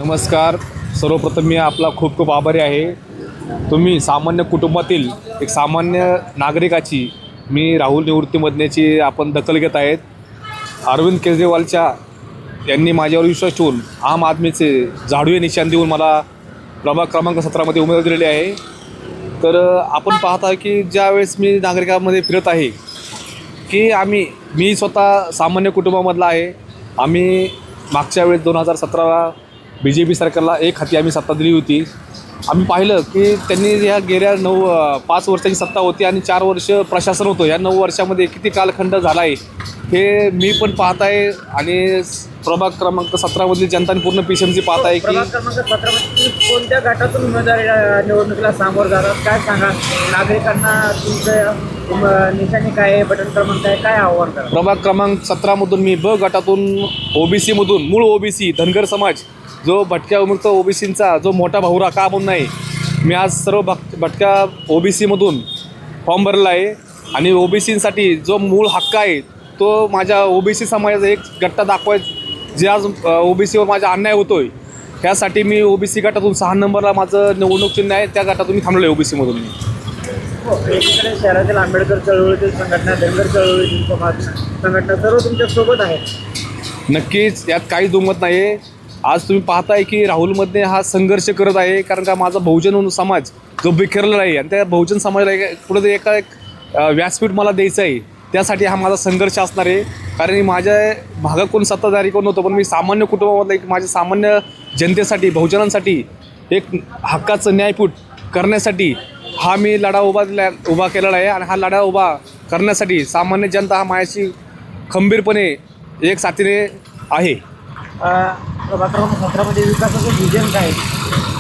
नमस्कार. सर्वप्रथम मी आपला खूप खूप आभारी आहे. तुम्ही सामान्य कुटुंबातील एक सामान्य नागरिकाची मी राहुल निवृत्तीमधण्याची आपण दखल घेत आहेत. अरविंद केजरीवालच्या यांनी माझ्यावर विश्वास ठेवून आम आदमीचे झाडू हे निशाण देऊन मला प्रभाग क्रमांक 17मध्ये उमेदवारी दिलेली आहे. तर आपण पाहता की ज्यावेळेस मी नागरिकांमध्ये फिरत आहे की मी स्वतः सामान्य कुटुंबामधला आहे. आम्ही मागच्या वेळेस 2017ला BJP सरकारला एक हाती आम्ही सत्ता दिली होती. आम्ही पाहिलं की त्यांनी ह्या गेल्या 5 वर्षाची सत्ता होती आणि 4 वर्ष प्रशासन होतं. या 9 वर्षामध्ये किती कालखंड झाला आहे हे मी पण पाहत आहे आणि प्रभाग क्रमांक 17मधील जनताने पूर्ण पेशन्सी पाहत आहे की प्रभाग क्रमांक 17मध्ये कोणत्या गटातून उमेदवारी निवडणुकीला सामोरं जातात, काय सांगा नागरिकांना? तुमचं निशाणी काय आहे, बटन क्रमांक काय आव्हान करा? प्रभाग क्रमांक 17मधून मी ब गटातून OBC मधून मूळ OBC धनगर समाज जो भटक्या विमुक्त OBCंचा जो मोठा भाऊरा का म्हणून नाही, मी आज सर्व भटक्या OBCमधून फॉर्म भरला आहे आणि OBCसाठी जो मूळ हक्क आहे तो माझ्या OBC समाजाचा एक गट्टा दाखवायचा जे आज OBCवर माझा अन्याय होतोय. ह्यासाठी मी OBC गटातून 6 नंबरला माझं निवडणूक चिन्ह आहे. त्या गटातून मी थांबलो आहे OBCमधून मी. एकीकडे शहरातील आंबेडकर चळवळीतील संघटना, धनगर चळवळीतील समाज संघटना सर्व तुमच्यासोबत आहेत. नक्कीच यात काहीच दुमत नाही आहे. आज तुम्ही पाहताय की राहुलमध्ये हा संघर्ष करत आहे कारण का माझा बहुजन समाज जो बिखरलेला आहे आणि त्या बहुजन समाजाला कुठेतरी एक व्यासपीठ मला द्यायचं आहे. त्यासाठी हा माझा संघर्ष असणार आहे. कारण माझ्या भागात कोण सत्ताधारी कोण नव्हतं, पण मी सामान्य कुटुंबामधला एक माझ्या सामान्य जनतेसाठी बहुजनांसाठी एक हक्काचं न्यायपीठ करण्यासाठी हा मी लढा उभा केलेला आहे आणि हा लढा उभा करण्यासाठी सामान्य जनता हा माझ्याशी खंबीरपणे एक साथीने आहे. प्रभाग क्रमांक 17मध्ये विकासाचं विजन काय आहे?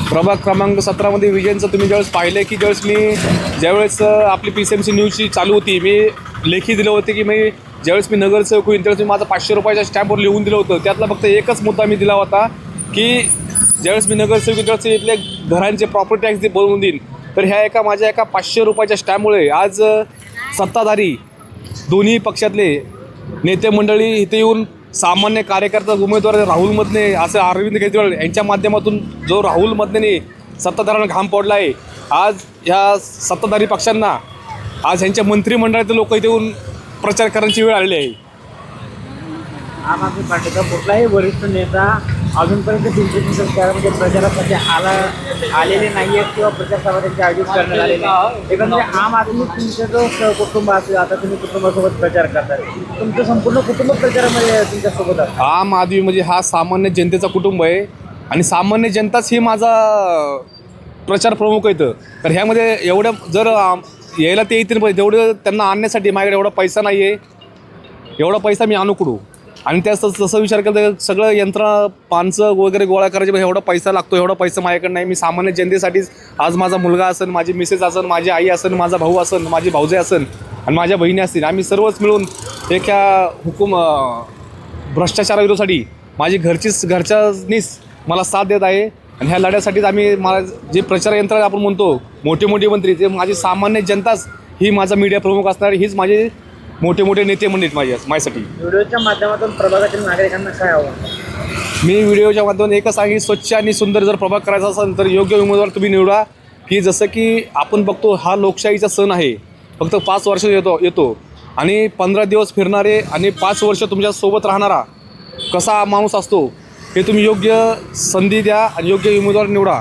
प्रभाग क्रमांक 17मध्ये विजयचं तुम्ही ज्यावेळेस पाहिले की ज्यावेळेस आपली PCMC न्यूजची चालू होती, मी लेखी दिलं होतं की ज्यावेळेस मी नगरसेवक होईल त्यावेळेस मी माझं 500 रुपयाच्या स्टॅम्पवर लिहून दिलं होतं. त्यातला फक्त एकच मुद्दा मी दिला होता की ज्यावेळेस मी नगरसेवक होईल त्यावेळेस इथले घरांचे प्रॉपर्टी टॅक्स बनवून देईन. तर माझ्या एका 500 रुपयाच्या स्टॅम्पमुळे आज सत्ताधारी दोन्ही पक्षातले नेते मंडळी इथे येऊन सामान्य कार्यकर्ता उमेदवार राहुलमधने असं अरविंद केजरीवाल यांच्या माध्यमातून जो राहुलमधने सत्ताधाऱ्यांना घाम पडला आहे. आज ह्या सत्ताधारी पक्षांना आज ह्यांच्या मंत्रिमंडळातील लोक इथे येऊन प्रचार करण्याची वेळ आलेली आहे. आम आदमी पार्टीचा कुठलाही वरिष्ठ नेता अजूनपर्यंत पिंपरी शहरामध्ये प्रचारासाठी आलेले नाही आहेत किंवा प्रचार सभा त्यांचे आयोजित करण्यात आलेले आहे. एकंदरीत आम आदमी तुमचं जो सहकुटुंब असेल, आता तुम्ही कुटुंबासोबत प्रचार करताय, तुमचं संपूर्ण कुटुंब प्रचारामध्ये तुमच्यासोबत आहे. आम आदमी म्हणजे हा सामान्य जनतेचा कुटुंब आहे आणि सामान्य जनताच ही माझा प्रचार प्रमुख येतं. तर ह्यामध्ये एवढं जर यायला ते येतील पण तेवढं त्यांना आणण्यासाठी माझ्याकडे एवढा पैसा नाही आहे. एवढा पैसा मी आणू कुठू? आणि त्याच तसं विचार करता सगळं माणसं वगैरे गोळा करायचे, एवढा पैसा लागतो, एवढा पैसा माझ्याकडे नाही. मी सामान्य जनतेसाठीच आज माझा मुलगा असेल, माझी मिसेस असेल, माझी आई असेल, माझा भाऊ असेल, माझी भाऊजे असेल आणि माझ्या बहिणी असतील, आम्ही सर्वच मिळून भ्रष्टाचाराविरोधासाठी माझी घरच्यानीच मला साथ देत आहे. आणि ह्या लढ्यासाठीच मला जे प्रचार यंत्रणा आपण म्हणतो मोठे मंत्री, ते माझी सामान्य जनताच ही माझा मीडिया प्रमुख असणार, हीच माझे मोठे नेते मंडळी माझ्यासाठी. व्हिडिओच्या माध्यमातून प्रभागातील नागरिकांना काय आव्हान? मी व्हिडिओच्या माध्यमातून एकच सांगेन, स्वच्छ आणि सुंदर जर प्रभाग करायचा असेल तर योग्य उमेदवार तुम्ही निवडा. की जसं की आपण बघतो हा लोकशाहीचा सण आहे, फक्त 5 वर्ष येतो आणि 15 दिवस फिरणारे आणि 5 वर्ष तुमच्यासोबत राहणारा कसा माणूस असतो हे तुम्ही योग्य संधी द्या आणि योग्य उमेदवार निवडा.